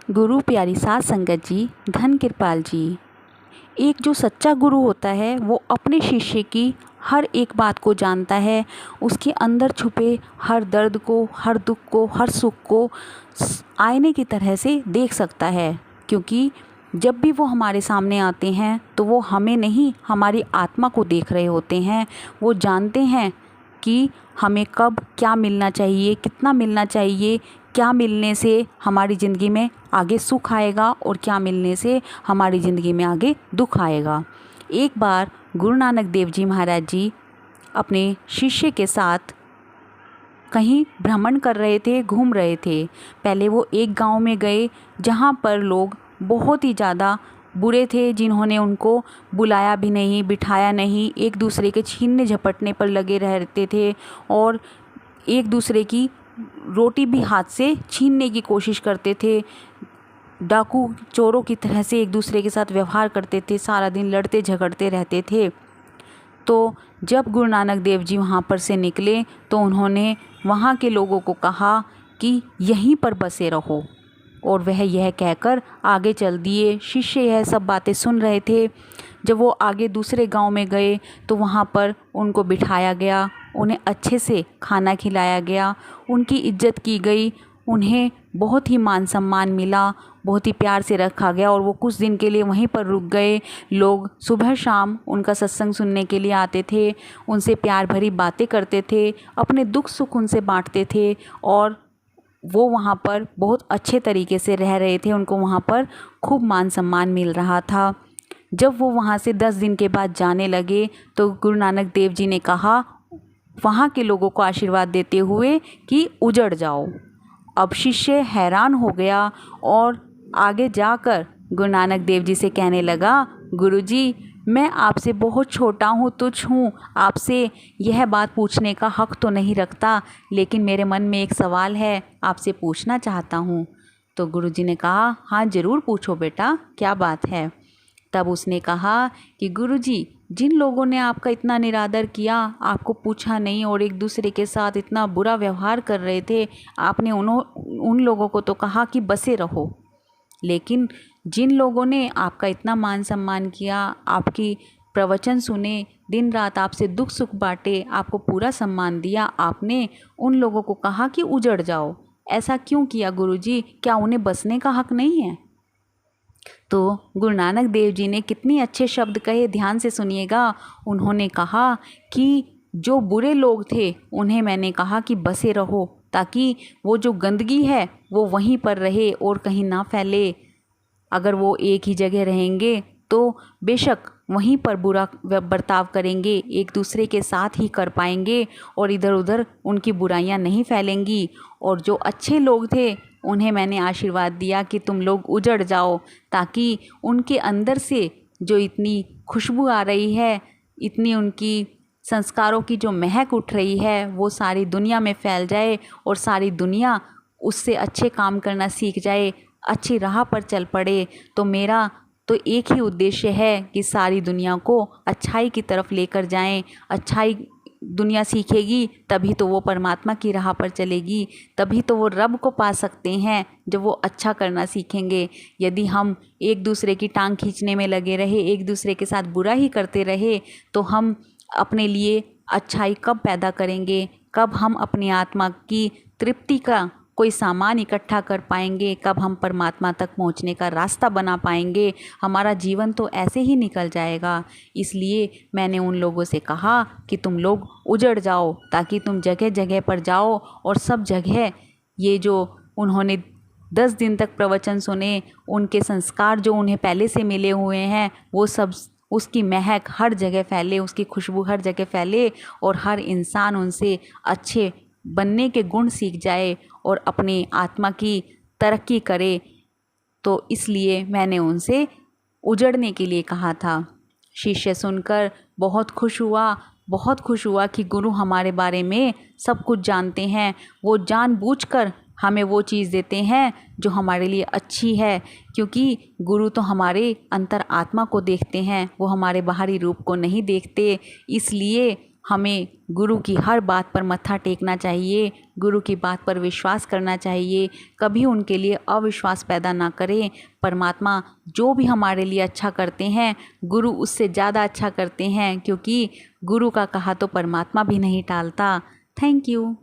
गुरु प्यारी साध संगत जी, धन कृपाल जी। एक जो सच्चा गुरु होता है वो अपने शिष्य की हर एक बात को जानता है, उसके अंदर छुपे हर दर्द को, हर दुख को, हर सुख को आईने की तरह से देख सकता है। क्योंकि जब भी वो हमारे सामने आते हैं तो वो हमें नहीं, हमारी आत्मा को देख रहे होते हैं। वो जानते हैं कि हमें कब क्या मिलना चाहिए, कितना मिलना चाहिए, क्या मिलने से हमारी ज़िंदगी में आगे सुख आएगा और क्या मिलने से हमारी ज़िंदगी में आगे दुख आएगा। एक बार गुरु नानक देव जी महाराज जी अपने शिष्य के साथ कहीं भ्रमण कर रहे थे, घूम रहे थे। पहले वो एक गांव में गए जहां पर लोग बहुत ही ज़्यादा बुरे थे, जिन्होंने उनको बुलाया भी नहीं, बिठाया नहीं, एक दूसरे के छीनने झपटने पर लगे रहते थे और एक दूसरे की रोटी भी हाथ से छीनने की कोशिश करते थे। डाकू चोरों की तरह से एक दूसरे के साथ व्यवहार करते थे, सारा दिन लड़ते झगड़ते रहते थे। तो जब गुरु नानक देव जी वहाँ पर से निकले तो उन्होंने वहाँ के लोगों को कहा कि यहीं पर बसे रहो, और वह यह कहकर आगे चल दिए। शिष्य यह सब बातें सुन रहे थे। जब वो आगे दूसरे गांव में गए तो वहाँ पर उनको बिठाया गया, उन्हें अच्छे से खाना खिलाया गया, उनकी इज्जत की गई, उन्हें बहुत ही मान सम्मान मिला, बहुत ही प्यार से रखा गया और वो कुछ दिन के लिए वहीं पर रुक गए। लोग सुबह शाम उनका सत्संग सुनने के लिए आते थे, उनसे प्यार भरी बातें करते थे, अपने दुख सुख उनसे बांटते थे और वो वहाँ पर बहुत अच्छे तरीके से रह रहे थे। उनको वहाँ पर खूब मान सम्मान मिल रहा था। जब वो वहाँ से 10 दिन के बाद जाने लगे तो गुरु नानक देव जी ने कहा वहाँ के लोगों को आशीर्वाद देते हुए कि उजड़ जाओ। अब शिष्य हैरान हो गया और आगे जाकर गुरु नानक देव जी से कहने लगा, गुरुजी मैं आपसे बहुत छोटा हूँ, तुच्छ हूँ, आपसे यह बात पूछने का हक तो नहीं रखता, लेकिन मेरे मन में एक सवाल है, आपसे पूछना चाहता हूँ। तो गुरुजी ने कहा, हाँ ज़रूर पूछो बेटा, क्या बात है। तब उसने कहा कि गुरुजी जिन लोगों ने आपका इतना निरादर किया, आपको पूछा नहीं और एक दूसरे के साथ इतना बुरा व्यवहार कर रहे थे, आपने उन लोगों को तो कहा कि बसे रहो, लेकिन जिन लोगों ने आपका इतना मान सम्मान किया, आपकी प्रवचन सुने, दिन रात आपसे दुख सुख बांटे, आपको पूरा सम्मान दिया, आपने उन लोगों को कहा कि उजड़ जाओ। ऐसा क्यों किया गुरुजी? क्या उन्हें बसने का हक नहीं है? तो गुरु नानक देव जी ने कितने अच्छे शब्द कहे, ध्यान से सुनिएगा। उन्होंने कहा कि जो बुरे लोग थे उन्हें मैंने कहा कि बसे रहो, ताकि वो जो गंदगी है वो वहीं पर रहे और कहीं ना फैले। अगर वो एक ही जगह रहेंगे तो बेशक वहीं पर बुरा बर्ताव करेंगे, एक दूसरे के साथ ही कर पाएंगे और इधर उधर उनकी बुराइयां नहीं फैलेंगी। और जो अच्छे लोग थे उन्हें मैंने आशीर्वाद दिया कि तुम लोग उजड़ जाओ, ताकि उनके अंदर से जो इतनी खुशबू आ रही है, इतनी उनकी संस्कारों की जो महक उठ रही है, वो सारी दुनिया में फैल जाए और सारी दुनिया उससे अच्छे काम करना सीख जाए, अच्छी राह पर चल पड़े। तो मेरा तो एक ही उद्देश्य है कि सारी दुनिया को अच्छाई की तरफ लेकर जाएं। अच्छाई दुनिया सीखेगी तभी तो वो परमात्मा की राह पर चलेगी, तभी तो वो रब को पा सकते हैं जब वो अच्छा करना सीखेंगे। यदि हम एक दूसरे की टांग खींचने में लगे रहे, एक दूसरे के साथ बुरा ही करते रहे, तो हम अपने लिए अच्छाई कब पैदा करेंगे? कब हम अपनी आत्मा की तृप्ति का कोई सामान इकट्ठा कर पाएंगे? कब हम परमात्मा तक पहुंचने का रास्ता बना पाएंगे? हमारा जीवन तो ऐसे ही निकल जाएगा। इसलिए मैंने उन लोगों से कहा कि तुम लोग उजड़ जाओ, ताकि तुम जगह जगह पर जाओ और सब जगह ये जो उन्होंने 10 दिन तक प्रवचन सुने, उनके संस्कार जो उन्हें पहले से मिले हुए हैं, वो सब उसकी महक हर जगह फैले, उसकी खुशबू हर जगह फैले और हर इंसान उनसे अच्छे बनने के गुण सीख जाए और अपनी आत्मा की तरक्की करे। तो इसलिए मैंने उनसे उजड़ने के लिए कहा था। शिष्य सुनकर बहुत खुश हुआ, बहुत खुश हुआ कि गुरु हमारे बारे में सब कुछ जानते हैं। वो जानबूझकर हमें वो चीज़ देते हैं जो हमारे लिए अच्छी है, क्योंकि गुरु तो हमारे अंतर आत्मा को देखते हैं, वो हमारे बाहरी रूप को नहीं देखते। इसलिए हमें गुरु की हर बात पर मत्था टेकना चाहिए, गुरु की बात पर विश्वास करना चाहिए, कभी उनके लिए अविश्वास पैदा ना करें। परमात्मा जो भी हमारे लिए अच्छा करते हैं, गुरु उससे ज़्यादा अच्छा करते हैं, क्योंकि गुरु का कहा तो परमात्मा भी नहीं टालता। Thank you.